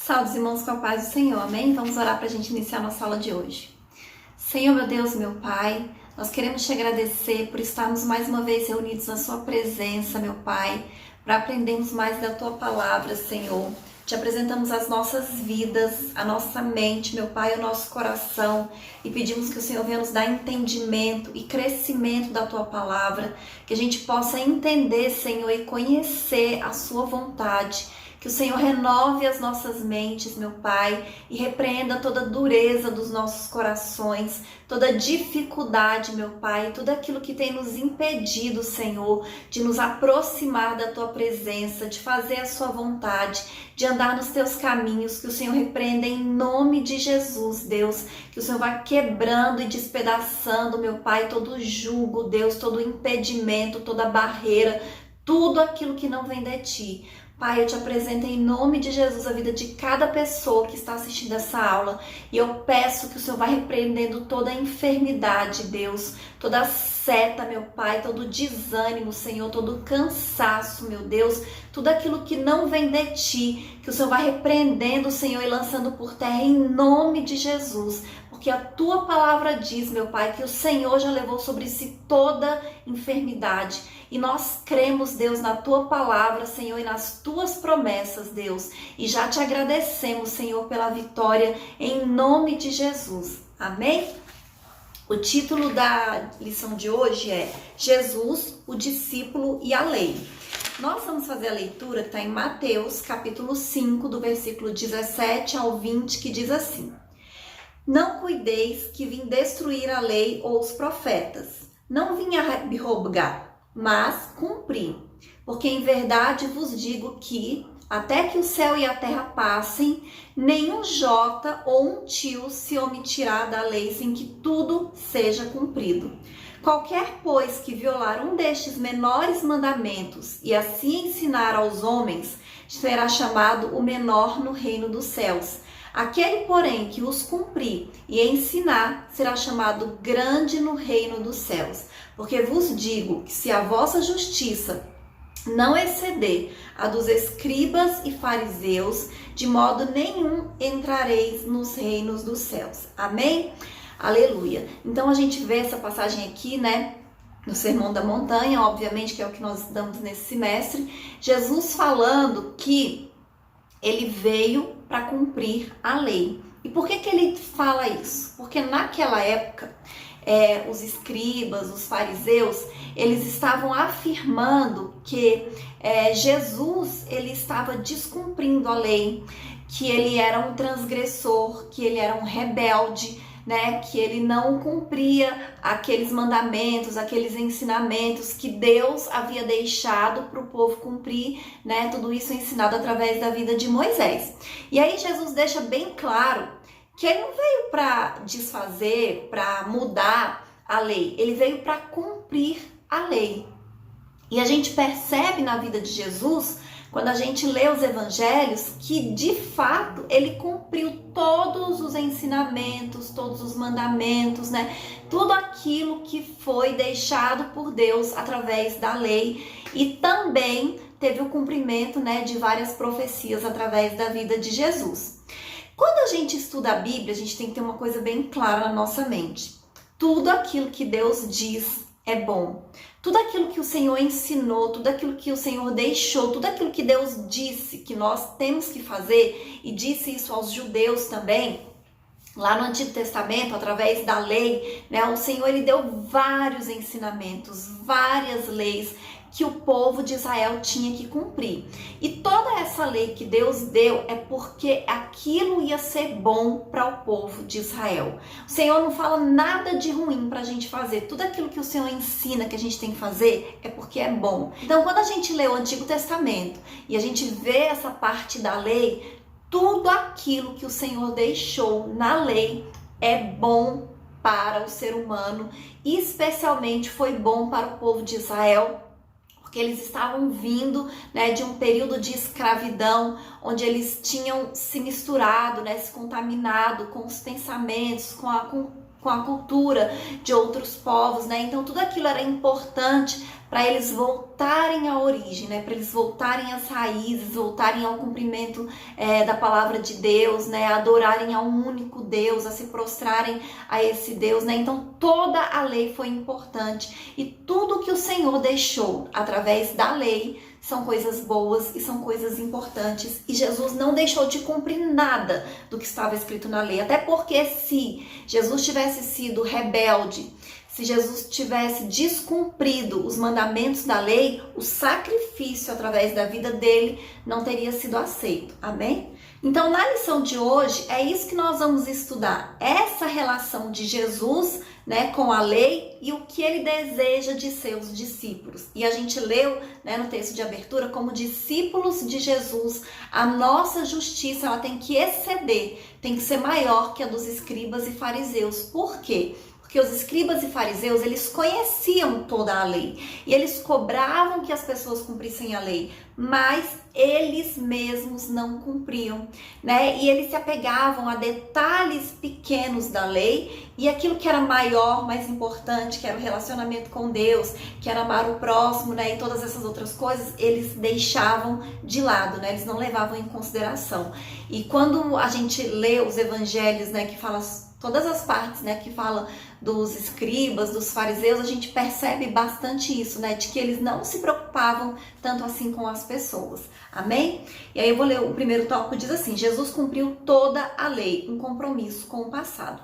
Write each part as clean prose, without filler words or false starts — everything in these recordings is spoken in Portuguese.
Salve, irmãos, com a paz do Senhor, amém? Vamos orar para a gente iniciar a nossa aula de hoje. Senhor, meu Deus, meu Pai, nós queremos te agradecer por estarmos mais uma vez reunidos na sua presença, meu Pai, para aprendermos mais da tua palavra, Senhor. Te apresentamos as nossas vidas, a nossa mente, meu Pai, o nosso coração, e pedimos que o Senhor venha nos dar entendimento e crescimento da tua palavra, que a gente possa entender, Senhor, e conhecer a sua vontade. Que o Senhor renove as nossas mentes, meu Pai, e repreenda toda dureza dos nossos corações, toda dificuldade, meu Pai, tudo aquilo que tem nos impedido, Senhor, de nos aproximar da Tua presença, de fazer a Sua vontade, de andar nos Teus caminhos, que o Senhor repreenda em nome de Jesus, Deus, que o Senhor vá quebrando e despedaçando, meu Pai, todo jugo, Deus, todo impedimento, toda barreira, tudo aquilo que não vem de Ti. Pai, eu te apresento em nome de Jesus a vida de cada pessoa que está assistindo essa aula e eu peço que o Senhor vá repreendendo toda a enfermidade, Deus, toda a seta, meu Pai, todo desânimo, Senhor, todo cansaço, meu Deus, tudo aquilo que não vem de Ti, que o Senhor vá repreendendo, Senhor, e lançando por terra em nome de Jesus, porque a Tua palavra diz, meu Pai, que o Senhor já levou sobre si toda enfermidade. E nós cremos, Deus, na Tua palavra, Senhor, e nas Tuas promessas, Deus. E já te agradecemos, Senhor, pela vitória, em nome de Jesus. Amém? O título da lição de hoje é Jesus, o discípulo e a lei. Nós vamos fazer a leitura que está em Mateus, capítulo 5, do versículo 17 ao 20, que diz assim: Não cuideis que vim destruir a lei ou os profetas. Não vim abrogar, mas cumprir. Porque em verdade vos digo que, até que o céu e a terra passem, nenhum jota ou um tio se omitirá da lei sem que tudo seja cumprido. Qualquer, pois, que violar um destes menores mandamentos e assim ensinar aos homens, será chamado o menor no reino dos céus. Aquele, porém, que os cumprir e ensinar, será chamado grande no reino dos céus. Porque vos digo que se a vossa justiça não exceder a dos escribas e fariseus, de modo nenhum entrareis nos reinos dos céus. Amém? Aleluia. Então a gente vê essa passagem aqui, né? No Sermão da Montanha, obviamente, que é o que nós estudamos nesse semestre. Jesus falando que ele veio para cumprir a lei. E por que ele fala isso? Porque naquela época, os escribas, os fariseus, eles estavam afirmando que Jesus ele estava descumprindo a lei, que ele era um transgressor, que ele era um rebelde, né, que ele não cumpria aqueles mandamentos, aqueles ensinamentos que Deus havia deixado para o povo cumprir, né, tudo isso ensinado através da vida de Moisés. E aí Jesus deixa bem claro que ele não veio para desfazer, para mudar a lei, ele veio para cumprir a lei. E a gente percebe na vida de Jesus, quando a gente lê os evangelhos, que de fato ele cumpriu todos os ensinamentos, todos os mandamentos, né? Tudo aquilo que foi deixado por Deus através da lei, e também teve o cumprimento, né, de várias profecias através da vida de Jesus. Quando a gente estuda a Bíblia, a gente tem que ter uma coisa bem clara na nossa mente. Tudo aquilo que Deus diz é bom. Tudo aquilo que o Senhor ensinou, tudo aquilo que o Senhor deixou, tudo aquilo que Deus disse que nós temos que fazer, e disse isso aos judeus também, lá no Antigo Testamento, através da lei, né? O Senhor ele deu vários ensinamentos, várias leis que o povo de Israel tinha que cumprir. E toda essa lei que Deus deu é porque aquilo ia ser bom para o povo de Israel. O Senhor não fala nada de ruim para a gente fazer. Tudo aquilo que o Senhor ensina que a gente tem que fazer é porque é bom. Então, quando a gente lê o Antigo Testamento e a gente vê essa parte da lei, tudo aquilo que o Senhor deixou na lei é bom para o ser humano, e especialmente foi bom para o povo de Israel, porque eles estavam vindo, né, de um período de escravidão, onde eles tinham se misturado, né, se contaminado com os pensamentos, com com a cultura de outros povos, né? Então tudo aquilo era importante para eles voltarem à origem, né? Para eles voltarem às raízes, voltarem ao cumprimento da palavra de Deus, né? A adorarem a um único Deus, a se prostrarem a esse Deus, né? Então toda a lei foi importante e tudo que o Senhor deixou através da lei são coisas boas e são coisas importantes. E Jesus não deixou de cumprir nada do que estava escrito na lei. Até porque se Jesus tivesse sido rebelde, se Jesus tivesse descumprido os mandamentos da lei, o sacrifício através da vida dele não teria sido aceito. Amém? Então, na lição de hoje, é isso que nós vamos estudar. Essa relação de Jesus, né, com a lei e o que ele deseja de seus discípulos. E a gente leu, né, no texto de abertura, como discípulos de Jesus, a nossa justiça ela tem que exceder, tem que ser maior que a dos escribas e fariseus. Por quê? Porque os escribas e fariseus, eles conheciam toda a lei e eles cobravam que as pessoas cumprissem a lei, mas eles mesmos não cumpriam, né? E eles se apegavam a detalhes pequenos da lei e aquilo que era maior, mais importante, que era o relacionamento com Deus, que era amar o próximo, né? E todas essas outras coisas, eles deixavam de lado, né? Eles não levavam em consideração. E quando a gente lê os evangelhos, né, que fala todas as partes, né, que fala dos escribas, dos fariseus, a gente percebe bastante isso, né, de que eles não se preocupavam tanto assim com as pessoas. Amém? E aí eu vou ler o primeiro tópico, diz assim: Jesus cumpriu toda a lei, um compromisso com o passado.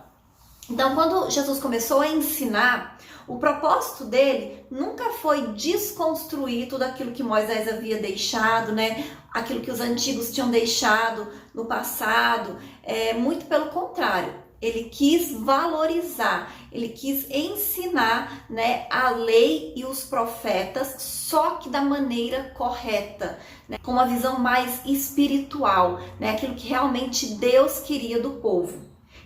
Então, quando Jesus começou a ensinar, o propósito dele nunca foi desconstruir tudo aquilo que Moisés havia deixado, né? Aquilo que os antigos tinham deixado no passado. Muito pelo contrário. Ele quis valorizar, ele quis ensinar, né, a lei e os profetas, só que da maneira correta, né, com uma visão mais espiritual, né, aquilo que realmente Deus queria do povo.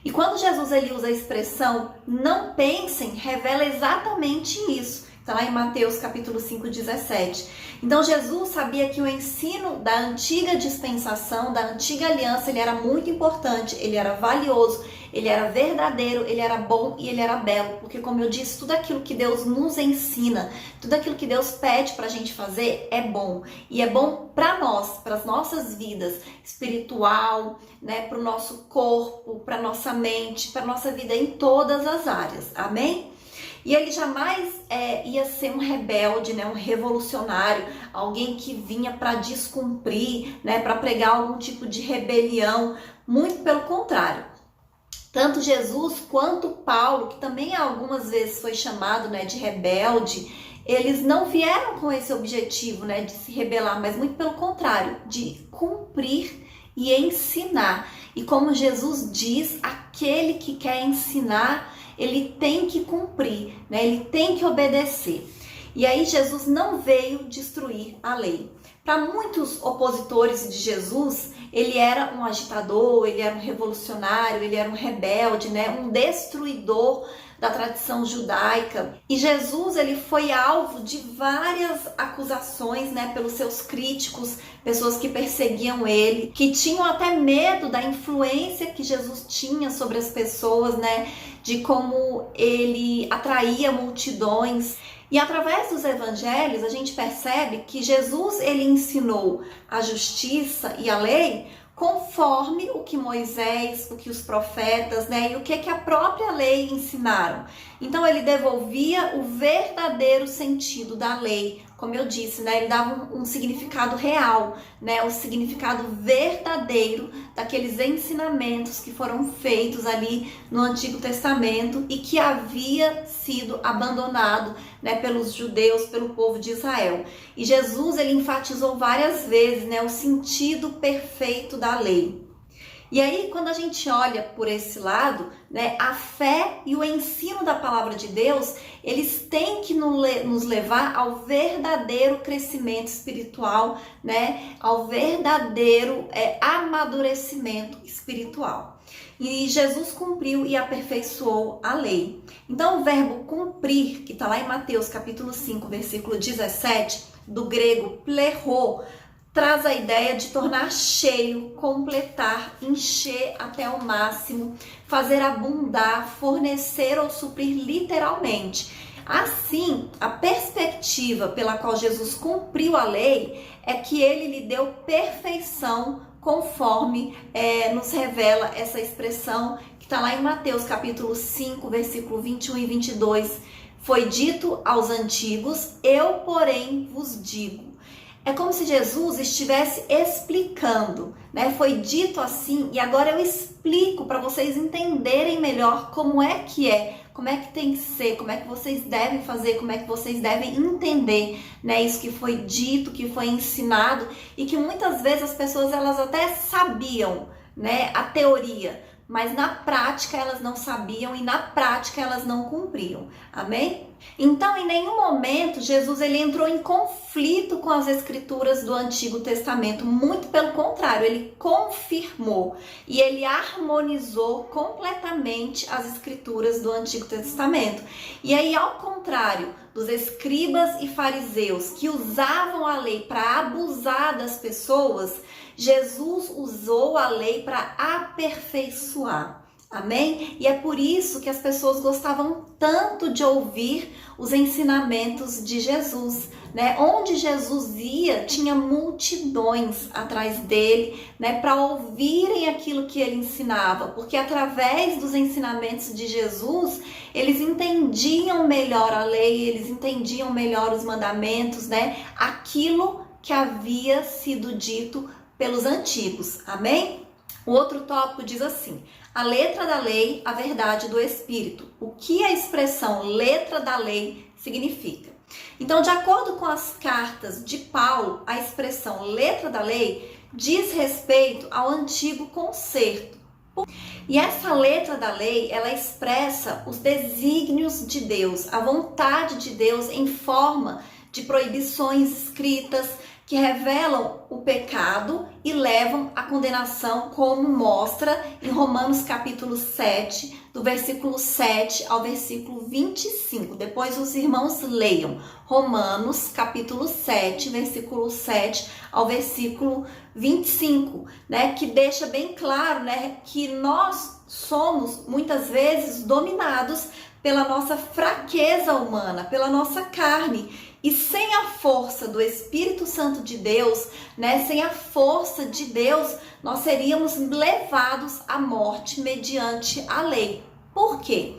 E quando Jesus ele usa a expressão não pensem, revela exatamente isso. Está lá em Mateus capítulo 5:17. Então Jesus sabia que o ensino da antiga dispensação, da antiga aliança, ele era muito importante, ele era valioso, ele era verdadeiro, ele era bom e ele era belo. Porque, como eu disse, tudo aquilo que Deus nos ensina, tudo aquilo que Deus pede para a gente fazer é bom. E é bom para nós, para as nossas vidas, espiritual, né, para o nosso corpo, para a nossa mente, para a nossa vida em todas as áreas. Amém? E ele jamais ia ser um rebelde, né, um revolucionário, alguém que vinha para descumprir, né, para pregar algum tipo de rebelião. Muito pelo contrário. Tanto Jesus quanto Paulo, que também algumas vezes foi chamado, né, de rebelde, eles não vieram com esse objetivo, né, de se rebelar, mas muito pelo contrário, de cumprir e ensinar. E como Jesus diz, aquele que quer ensinar, ele tem que cumprir, né? Ele tem que obedecer. E aí Jesus não veio destruir a lei. Para muitos opositores de Jesus, ele era um agitador, ele era um revolucionário, ele era um rebelde, né? Um destruidor da tradição judaica. E Jesus ele foi alvo de várias acusações, né, pelos seus críticos, pessoas que perseguiam ele, que tinham até medo da influência que Jesus tinha sobre as pessoas, né, de como ele atraía multidões. E através dos evangelhos a gente percebe que Jesus ele ensinou a justiça e a lei conforme o que Moisés, o que os profetas, né, e o que a própria lei ensinaram. Então ele devolvia o verdadeiro sentido da lei, como eu disse, né, ele dava um significado real, né, o significado verdadeiro daqueles ensinamentos que foram feitos ali no Antigo Testamento e que havia sido abandonado, né, pelos judeus, pelo povo de Israel. E Jesus ele enfatizou várias vezes, né, o sentido perfeito da lei. E aí, quando a gente olha por esse lado, né, a fé e o ensino da palavra de Deus, eles têm que nos levar ao verdadeiro crescimento espiritual, né, ao verdadeiro amadurecimento espiritual. E Jesus cumpriu e aperfeiçoou a lei. Então, o verbo cumprir, que está lá em Mateus capítulo 5, versículo 17, do grego plerô, traz a ideia de tornar cheio, completar, encher até o máximo, fazer abundar, fornecer ou suprir literalmente. Assim, a perspectiva pela qual Jesus cumpriu a lei é que ele lhe deu perfeição, conforme nos revela essa expressão que está lá em Mateus capítulo 5, versículo 21 e 22. Foi dito aos antigos, eu, porém, vos digo. É como se Jesus estivesse explicando, né? Foi dito assim e agora eu explico para vocês entenderem melhor como é, como é que tem que ser, como é que vocês devem fazer, como é que vocês devem entender, né? Isso que foi dito, que foi ensinado e que muitas vezes as pessoas elas até sabiam, né? A teoria, mas na prática elas não sabiam e na prática elas não cumpriam. Amém? Então, em nenhum momento Jesus ele entrou em conflito com as escrituras do Antigo Testamento, muito pelo contrário, ele confirmou e ele harmonizou completamente as escrituras do Antigo Testamento. E aí, ao contrário dos escribas e fariseus que usavam a lei para abusar das pessoas, Jesus usou a lei para aperfeiçoar. Amém? E é por isso que as pessoas gostavam tanto de ouvir os ensinamentos de Jesus, né? Onde Jesus ia, tinha multidões atrás dele, né? Para ouvirem aquilo que ele ensinava, porque através dos ensinamentos de Jesus, eles entendiam melhor a lei, eles entendiam melhor os mandamentos, né? Aquilo que havia sido dito pelos antigos. Amém? O outro tópico diz assim: a letra da lei, a verdade do Espírito. O que a expressão letra da lei significa? Então, de acordo com as cartas de Paulo, a expressão letra da lei diz respeito ao antigo concerto. E essa letra da lei, ela expressa os desígnios de Deus, a vontade de Deus em forma de proibições escritas, que revelam o pecado e levam à condenação, como mostra em Romanos capítulo 7, do versículo 7 ao versículo 25. Depois os irmãos leiam Romanos capítulo 7, versículo 7 ao versículo 25, né, que deixa bem claro, né, que nós somos muitas vezes dominados pela nossa fraqueza humana, pela nossa carne. E sem a força do Espírito Santo de Deus, né, sem a força de Deus, nós seríamos levados à morte mediante a lei. Por quê?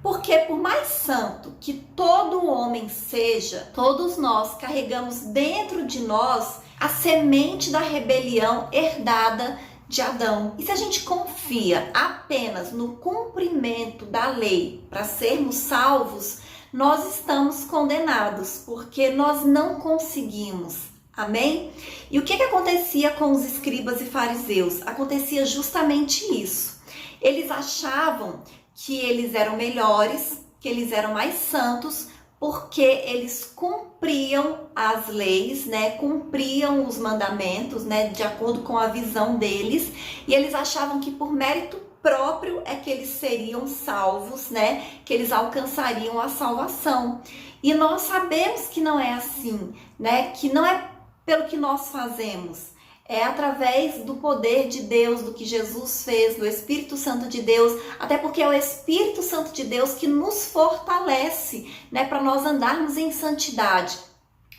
Porque por mais santo que todo homem seja, todos nós carregamos dentro de nós a semente da rebelião herdada de Adão. E se a gente confia apenas no cumprimento da lei para sermos salvos, nós estamos condenados, porque nós não conseguimos. Amém? E o que acontecia com os escribas e fariseus? Acontecia justamente isso. Eles achavam que eles eram melhores, que eles eram mais santos, porque eles cumpriam as leis, né? Cumpriam os mandamentos, né? De acordo com a visão deles. E eles achavam que por mérito próprio é que eles seriam salvos, né? Que eles alcançariam a salvação. E nós sabemos que não é assim, né? Que não é pelo que nós fazemos, é através do poder de Deus, do que Jesus fez, do Espírito Santo de Deus, até porque é o Espírito Santo de Deus que nos fortalece, né? Para nós andarmos em santidade.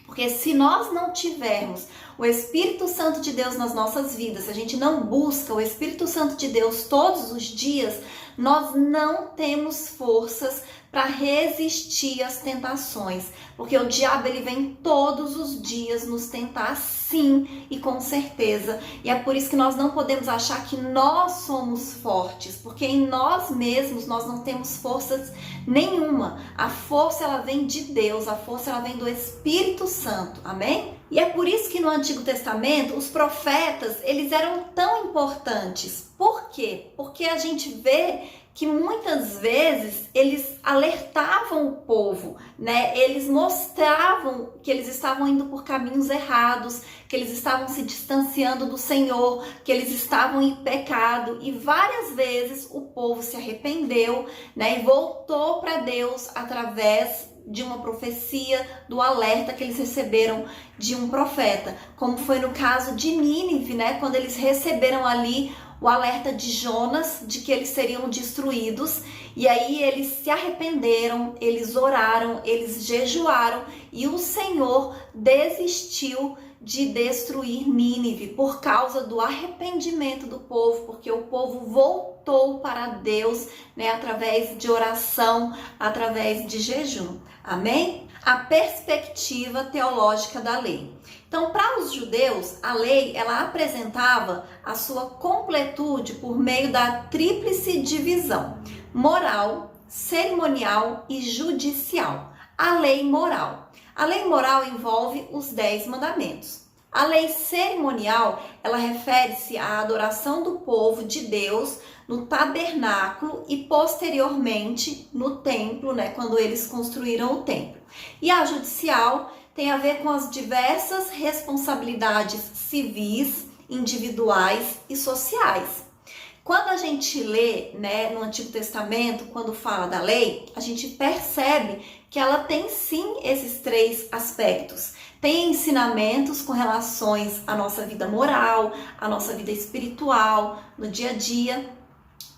Porque se nós não tivermos o Espírito Santo de Deus nas nossas vidas, se a gente não busca o Espírito Santo de Deus todos os dias, nós não temos forças para resistir às tentações. Porque o diabo ele vem todos os dias nos tentar, sim, e com certeza. E é por isso que nós não podemos achar que nós somos fortes, porque em nós mesmos nós não temos forças nenhuma. A força ela vem de Deus, a força ela vem do Espírito Santo. Amém? E é por isso que no Antigo Testamento os profetas, eles eram tão importantes. Por quê? Porque a gente vê que muitas vezes eles alertavam o povo, né? Eles mostravam que eles estavam indo por caminhos errados, que eles estavam se distanciando do Senhor, que eles estavam em pecado, e várias vezes o povo se arrependeu, né? E voltou para Deus através de uma profecia, do alerta que eles receberam de um profeta, como foi no caso de Nínive, né? Quando eles receberam ali o alerta de Jonas de que eles seriam destruídos, e aí eles se arrependeram, eles oraram, eles jejuaram, e o Senhor desistiu de destruir Nínive por causa do arrependimento do povo, porque o povo voltou para Deus, né, através de oração, através de jejum. Amém? A perspectiva teológica da lei. Então, para os judeus, a lei ela apresentava a sua completude por meio da tríplice divisão: moral, cerimonial e judicial. A lei moral. A lei moral envolve os 10 mandamentos. A lei cerimonial, ela refere-se à adoração do povo de Deus no tabernáculo e posteriormente no templo, né, quando eles construíram o templo. E a judicial tem a ver com as diversas responsabilidades civis, individuais e sociais. Quando a gente lê, né, no Antigo Testamento, quando fala da lei, a gente percebe que ela tem sim esses 3 aspectos. Tem ensinamentos com relações à nossa vida moral, à nossa vida espiritual, no dia a dia.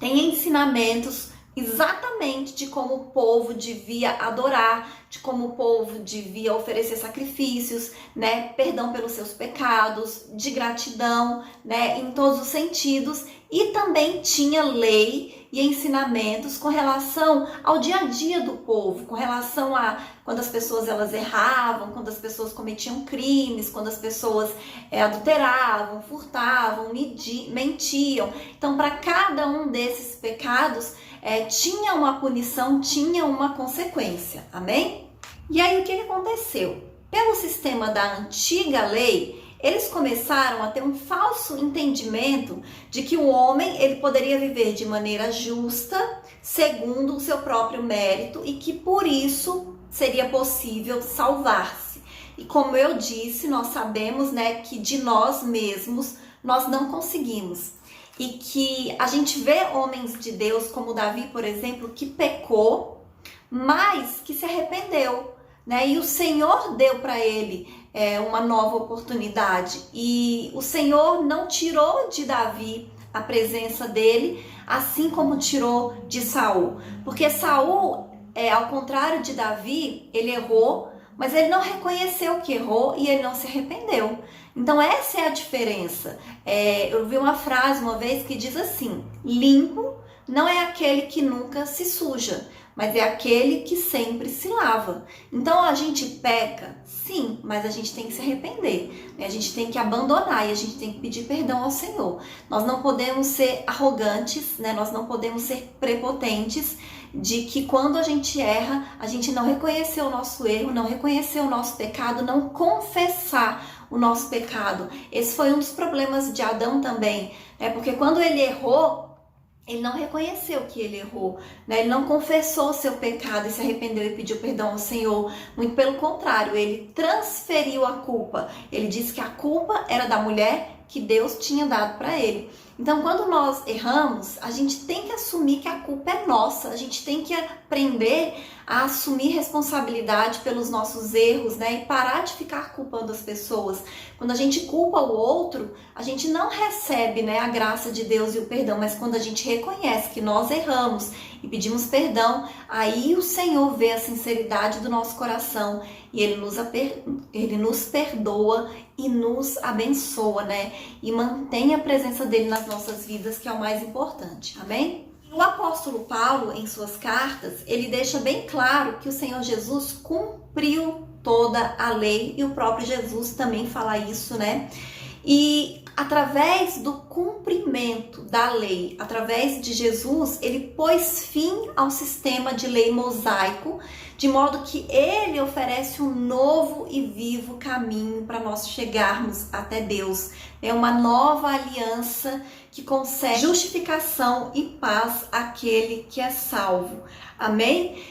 Tem ensinamentos exatamente de como o povo devia adorar, de como o povo devia oferecer sacrifícios, né, perdão pelos seus pecados, de gratidão, né, em todos os sentidos. E também tinha lei e ensinamentos com relação ao dia a dia do povo, com relação a quando as pessoas elas erravam, quando as pessoas cometiam crimes, quando as pessoas adulteravam, furtavam, mentiam. Então, para cada um desses pecados, tinha uma punição, tinha uma consequência. Amém? E aí, o que aconteceu? Pelo sistema da antiga lei, eles começaram a ter um falso entendimento de que o homem ele poderia viver de maneira justa, segundo o seu próprio mérito, e que por isso seria possível salvar-se. E como eu disse, nós sabemos, né, que de nós mesmos nós não conseguimos. E que a gente vê homens de Deus, como Davi, por exemplo, que pecou, mas que se arrependeu, né? E o Senhor deu para ele uma nova oportunidade. E o Senhor não tirou de Davi a presença dele, assim como tirou de Saul. Porque Saul, ao contrário de Davi, ele errou, mas ele não reconheceu que errou e ele não se arrependeu. Então essa é a diferença. Eu vi uma frase uma vez que diz assim: limpo não é aquele que nunca se suja, mas é aquele que sempre se lava. Então a gente peca, sim, mas a gente tem que se arrepender, né? A gente tem que abandonar e a gente tem que pedir perdão ao Senhor. Nós não podemos ser arrogantes, né? Nós não podemos ser prepotentes de que quando a gente erra, a gente não reconhecer o nosso erro, não reconhecer o nosso pecado, não confessar o nosso pecado. Esse foi um dos problemas de Adão também, né? Porque quando ele errou, ele não reconheceu que ele errou, né? Ele não confessou o seu pecado e se arrependeu e pediu perdão ao Senhor. Muito pelo contrário, ele transferiu a culpa. Ele disse que a culpa era da mulher que Deus tinha dado para ele. Então, quando nós erramos, a gente tem que assumir que a culpa é nossa. A gente tem que aprender a assumir responsabilidade pelos nossos erros, né? E parar de ficar culpando as pessoas. Quando a gente culpa o outro, a gente não recebe, né, a graça de Deus e o perdão. Mas quando a gente reconhece que nós erramos e pedimos perdão, aí o Senhor vê a sinceridade do nosso coração e Ele nos perdoa e nos abençoa, né? E mantém a presença dele nas nossas vidas, que é o mais importante. Amém? O apóstolo Paulo, em suas cartas, ele deixa bem claro que o Senhor Jesus cumpriu toda a lei, e o próprio Jesus também fala isso, né? E através do cumprimento da lei, através de Jesus, ele pôs fim ao sistema de lei mosaico, de modo que ele oferece um novo e vivo caminho para nós chegarmos até Deus. É uma nova aliança que concede justificação e paz àquele que é salvo. Amém?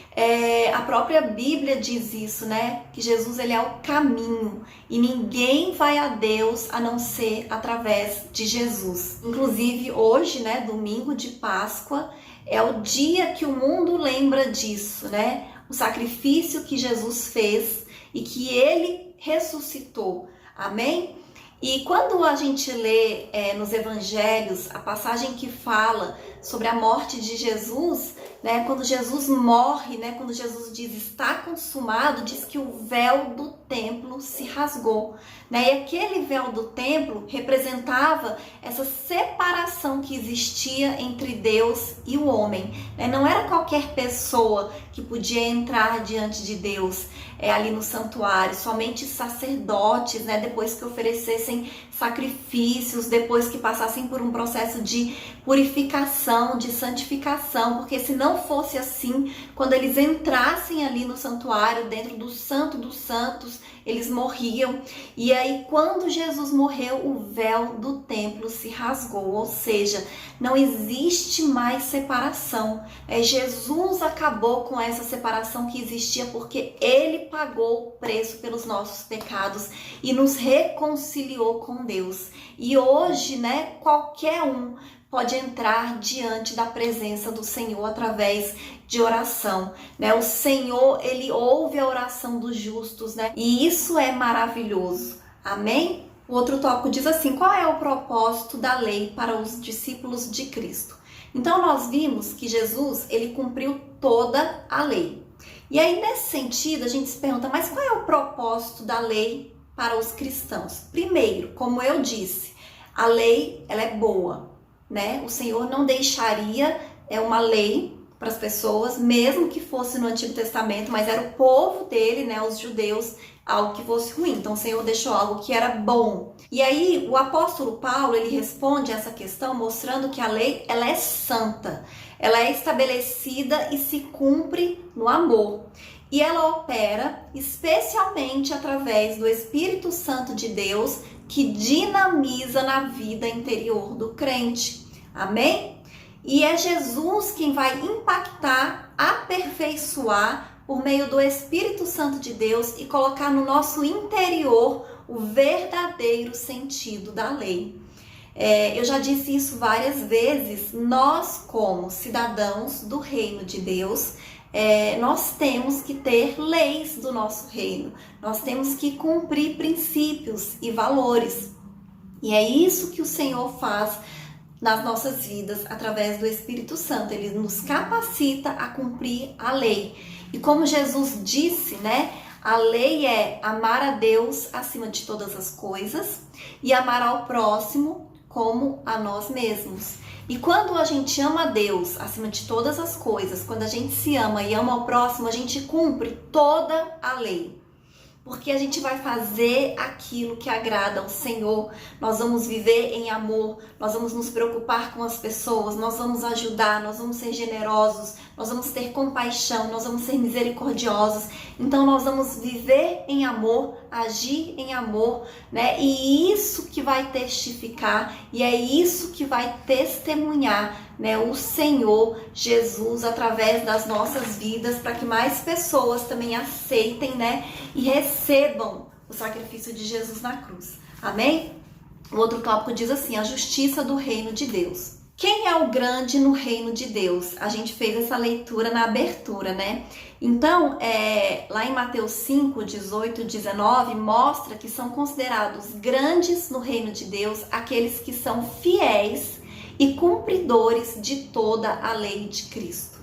A própria Bíblia diz isso, né? Que Jesus ele é o caminho e ninguém vai a Deus a não ser através de Jesus. Inclusive hoje, né, domingo de Páscoa, é o dia que o mundo lembra disso, né? o sacrifício que Jesus fez e que ele ressuscitou. Amém? E quando a gente lê nos evangelhos a passagem que fala sobre a morte de Jesus, né, quando Jesus morre, né, quando Jesus diz está consumado, diz que o véu do templo se rasgou. Né, e aquele véu do templo representava essa separação que existia entre Deus e o homem. Né, não era qualquer pessoa que podia entrar diante de Deus ali no santuário, somente sacerdotes, né, depois que oferecessem sacrifícios, depois que passassem por um processo de purificação, de santificação, porque se não fosse assim, quando eles entrassem ali no santuário, dentro do Santo dos Santos, eles morriam. E aí, quando Jesus morreu, o véu do templo se rasgou, ou seja, não existe mais separação. Jesus acabou com essa separação que existia porque ele pagou o preço pelos nossos pecados e nos reconciliou com Deus. E hoje, né, qualquer um pode entrar diante da presença do Senhor através de oração, né? O Senhor, ele ouve a oração dos justos, né? E isso é maravilhoso. Amém? O outro tópico diz assim: qual é o propósito da lei para os discípulos de Cristo? Então nós vimos que Jesus, ele cumpriu toda a lei. E aí nesse sentido a gente se pergunta, mas qual é o propósito da lei para os cristãos? Primeiro, como eu disse, a lei, ela é boa, né? O Senhor não deixaria uma lei para as pessoas, mesmo que fosse no Antigo Testamento, mas era o povo dele, né, os judeus, algo que fosse ruim. Então o Senhor deixou algo que era bom. E aí o apóstolo Paulo, ele responde a essa questão mostrando que a lei, ela é santa. Ela é estabelecida e se cumpre no amor. E ela opera especialmente através do Espírito Santo de Deus, que dinamiza na vida interior do crente. Amém? E é Jesus quem vai impactar, aperfeiçoar por meio do Espírito Santo de Deus e colocar no nosso interior o verdadeiro sentido da lei. Eu já disse isso várias vezes, nós como cidadãos do reino de Deus, nós temos que ter leis do nosso reino, nós temos que cumprir princípios e valores. E é isso que o Senhor faz nas nossas vidas através do Espírito Santo. Ele nos capacita a cumprir a lei. E como Jesus disse, né? A lei é amar a Deus acima de todas as coisas e amar ao próximo como a nós mesmos. E quando a gente ama a Deus acima de todas as coisas, quando a gente se ama e ama ao próximo, a gente cumpre toda a lei. Porque a gente vai fazer aquilo que agrada ao Senhor, nós vamos viver em amor, nós vamos nos preocupar com as pessoas, nós vamos ajudar, nós vamos ser generosos, nós vamos ter compaixão, nós vamos ser misericordiosos. Então nós vamos viver em amor, agir em amor, né? E isso que vai testificar, e é isso que vai testemunhar, né, o Senhor Jesus através das nossas vidas, para que mais pessoas também aceitem, né, e recebam o sacrifício de Jesus na cruz. Amém? O outro tópico diz assim: a justiça do reino de Deus. Quem é o grande no reino de Deus? A gente fez essa leitura na abertura, né? Então, lá em Mateus 5, 18 e 19, mostra que são considerados grandes no reino de Deus aqueles que são fiéis e cumpridores de toda a lei de Cristo.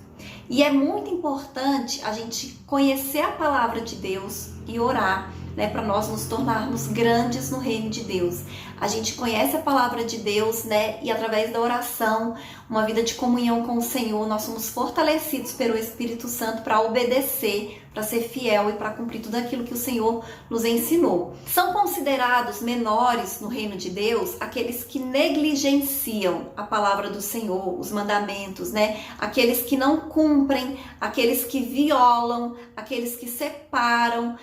E é muito importante a gente conhecer a palavra de Deus e orar, né, para nós nos tornarmos grandes no reino de Deus. A gente conhece a palavra de Deus, né, e através da oração, uma vida de comunhão com o Senhor, nós somos fortalecidos pelo Espírito Santo para obedecer, para ser fiel e para cumprir tudo aquilo que o Senhor nos ensinou. São considerados menores no reino de Deus aqueles que negligenciam a palavra do Senhor, os mandamentos, né? Aqueles que não cumprem, aqueles que violam, aqueles que separam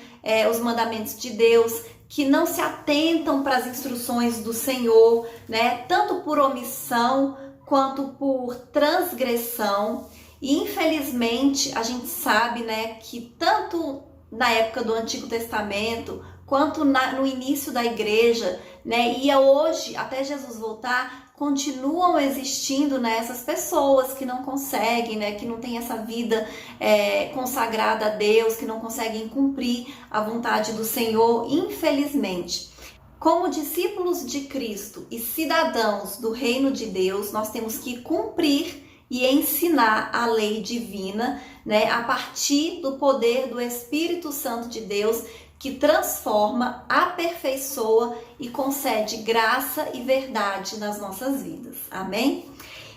os mandamentos de Deus, que não se atentam para as instruções do Senhor, né? Tanto por omissão quanto por transgressão. E infelizmente a gente sabe, né, que tanto na época do Antigo Testamento quanto no início da igreja, né? E hoje, até Jesus voltar, continuam existindo, né, essas pessoas que não conseguem, né, que não têm essa vida consagrada a Deus, que não conseguem cumprir a vontade do Senhor, infelizmente. Como discípulos de Cristo e cidadãos do reino de Deus, nós temos que cumprir e ensinar a lei divina, né, a partir do poder do Espírito Santo de Deus, que transforma, aperfeiçoa e concede graça e verdade nas nossas vidas. Amém?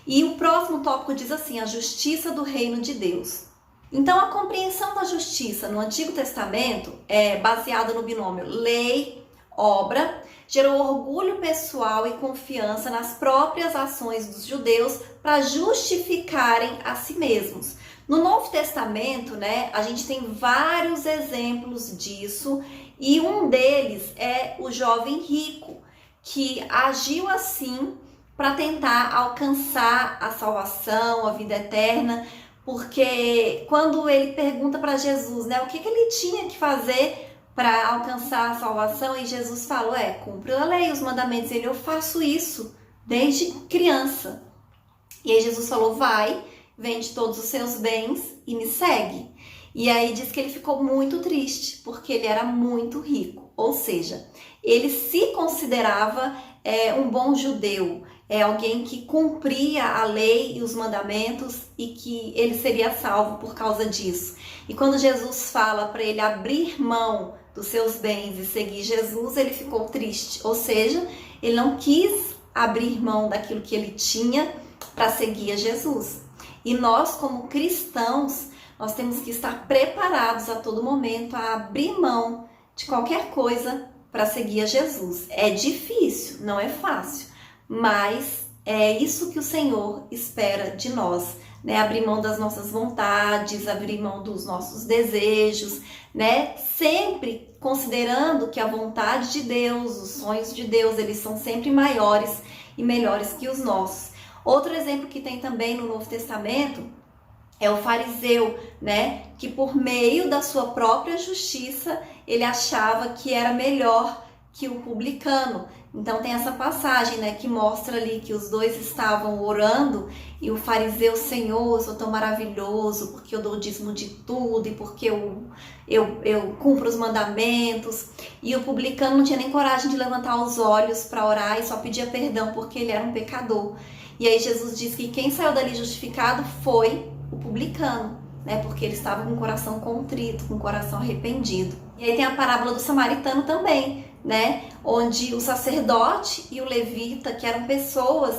E o próximo tópico diz assim: a justiça do reino de Deus. Então, a compreensão da justiça no Antigo Testamento é baseada no binômio lei, obra, gerou orgulho pessoal e confiança nas próprias ações dos judeus para justificarem a si mesmos. No Novo Testamento, né, a gente tem vários exemplos disso, e um deles é o jovem rico, que agiu assim para tentar alcançar a salvação, a vida eterna, porque quando ele pergunta para Jesus, né, o que ele tinha que fazer para alcançar a salvação, e Jesus falou, cumpre a lei, os mandamentos. Ele, eu faço isso desde criança. E aí Jesus falou, vai, vende todos os seus bens e me segue. E aí diz que ele ficou muito triste, porque ele era muito rico. Ou seja, ele se considerava um bom judeu, alguém que cumpria a lei e os mandamentos, e que ele seria salvo por causa disso. E quando Jesus fala para ele abrir mão dos seus bens e seguir Jesus, ele ficou triste. Ou seja, ele não quis abrir mão daquilo que ele tinha para seguir a Jesus. E nós, como cristãos, nós temos que estar preparados a todo momento a abrir mão de qualquer coisa para seguir a Jesus. É difícil, não é fácil, mas é isso que o Senhor espera de nós, né? Abrir mão das nossas vontades, abrir mão dos nossos desejos, né? Sempre considerando que a vontade de Deus, os sonhos de Deus, eles são sempre maiores e melhores que os nossos. Outro exemplo que tem também no Novo Testamento é o fariseu, né? Que por meio da sua própria justiça, ele achava que era melhor que o publicano. Então tem essa passagem, né, que mostra ali que os dois estavam orando, e o fariseu, Senhor, eu sou tão maravilhoso, porque eu dou o dízimo de tudo, e porque eu cumpro os mandamentos. E o publicano não tinha nem coragem de levantar os olhos para orar, e só pedia perdão porque ele era um pecador. E aí Jesus diz que quem saiu dali justificado foi o publicano, né? Porque ele estava com o coração contrito, com o coração arrependido. E aí tem a parábola do samaritano também, né? Onde o sacerdote e o levita, que eram pessoas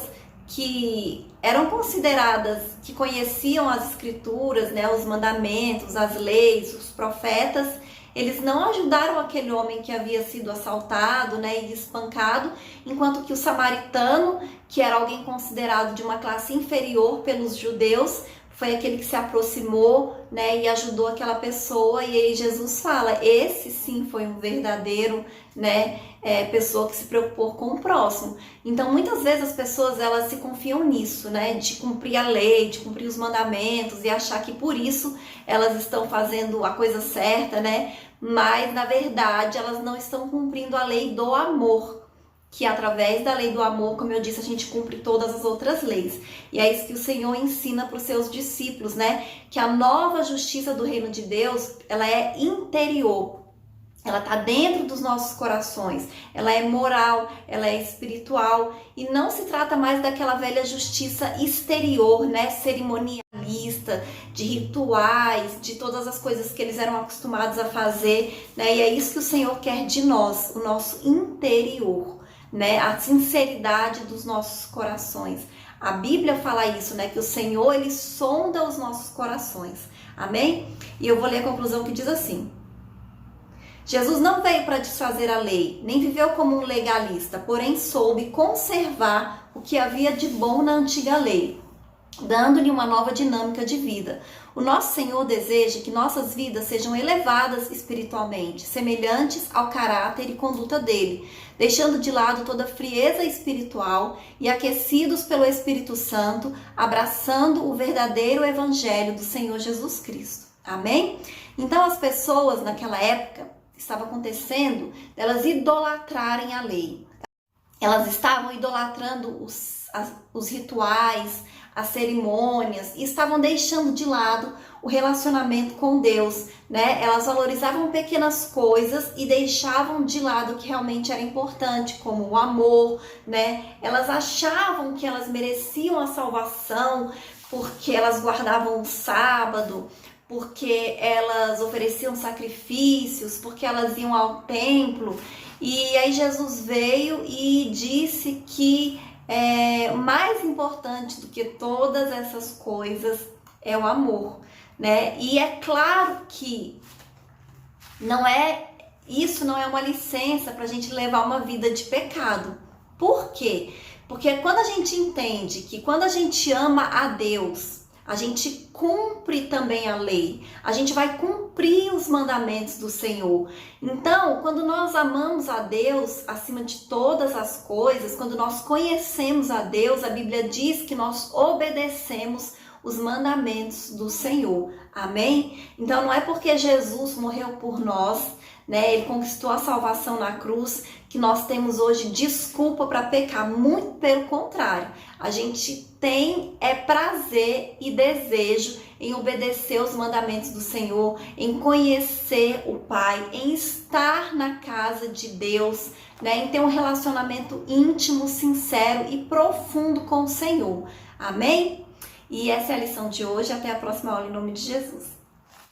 que eram consideradas, que conheciam as escrituras, né? Os mandamentos, as leis, os profetas, eles não ajudaram aquele homem que havia sido assaltado, né, e espancado, enquanto que o samaritano, que era alguém considerado de uma classe inferior pelos judeus, foi aquele que se aproximou, né, e ajudou aquela pessoa. E aí Jesus fala, esse sim foi um verdadeiro, né, pessoa que se preocupou com o próximo. Então muitas vezes as pessoas, elas se confiam nisso, né, de cumprir a lei, de cumprir os mandamentos, e achar que por isso elas estão fazendo a coisa certa, né, mas na verdade elas não estão cumprindo a lei do amor, que através da lei do amor, como eu disse, a gente cumpre todas as outras leis. E é isso que o Senhor ensina para os seus discípulos, né? Que a nova justiça do reino de Deus, ela é interior. Ela está dentro dos nossos corações. Ela é moral, ela é espiritual. E não se trata mais daquela velha justiça exterior, né? Cerimonialista, de rituais, de todas as coisas que eles eram acostumados a fazer, né? E é isso que o Senhor quer de nós, o nosso interior, né? A sinceridade dos nossos corações. A Bíblia fala isso, né? Que o Senhor, ele sonda os nossos corações. Amém? E eu vou ler a conclusão que diz assim: Jesus não veio para desfazer a lei, nem viveu como um legalista, porém soube conservar o que havia de bom na antiga lei, dando-lhe uma nova dinâmica de vida. O nosso Senhor deseja que nossas vidas sejam elevadas espiritualmente, semelhantes ao caráter e conduta dele, deixando de lado toda frieza espiritual e aquecidos pelo Espírito Santo, abraçando o verdadeiro evangelho do Senhor Jesus Cristo. Amém? Então as pessoas naquela época estava acontecendo delas idolatrarem a lei. Elas estavam idolatrando os rituais, as cerimônias, e estavam deixando de lado o relacionamento com Deus, né? Elas valorizavam pequenas coisas e deixavam de lado o que realmente era importante, como o amor, né? Elas achavam que elas mereciam a salvação porque elas guardavam o sábado, porque elas ofereciam sacrifícios, porque elas iam ao templo. E aí Jesus veio e disse que mais importante do que todas essas coisas é o amor, né? E é claro que isso não é uma licença para a gente levar uma vida de pecado. Por quê? Porque quando a gente entende que quando a gente ama a Deus, a gente cumpre também a lei, a gente vai cumprir os mandamentos do Senhor. Então, quando nós amamos a Deus acima de todas as coisas, quando nós conhecemos a Deus, a Bíblia diz que nós obedecemos os mandamentos do Senhor. Amém? Então, não é porque Jesus morreu por nós, né? Ele conquistou a salvação na cruz, que nós temos hoje desculpa para pecar. Muito pelo contrário. A gente tem prazer e desejo em obedecer os mandamentos do Senhor, em conhecer o Pai, em estar na casa de Deus, né? Em ter um relacionamento íntimo, sincero e profundo com o Senhor. Amém? E essa é a lição de hoje. Até a próxima aula, em nome de Jesus.